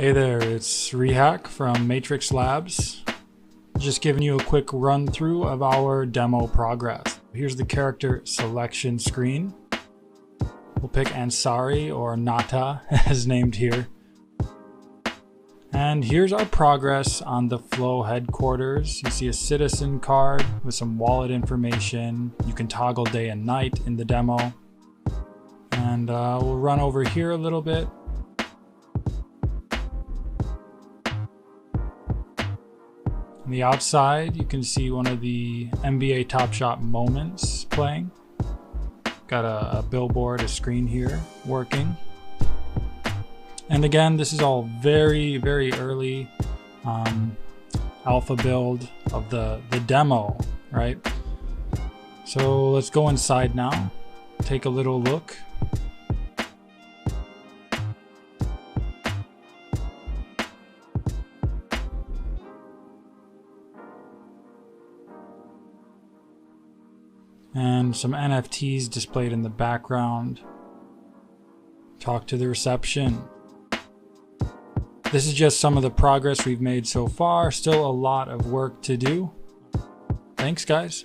Hey there, it's Rehack from Matrix Labs. Just giving you a quick run through of our demo progress. Here's the character selection screen. We'll pick Ansari or Nata as named here. And here's our progress on the Flow headquarters. You see a citizen card with some wallet information. You can toggle day and night in the demo. And we'll run over here a little bit. On the outside, you can see one of the NBA Top Shot moments playing. Got a billboard, a screen here working. And again, this is all very, very early alpha build of the demo, right? So let's go inside now, take a little look. And some NFTs displayed in the background. Talk to the reception. This is just some of the progress we've made so far. Still a lot of work to do. Thanks, guys.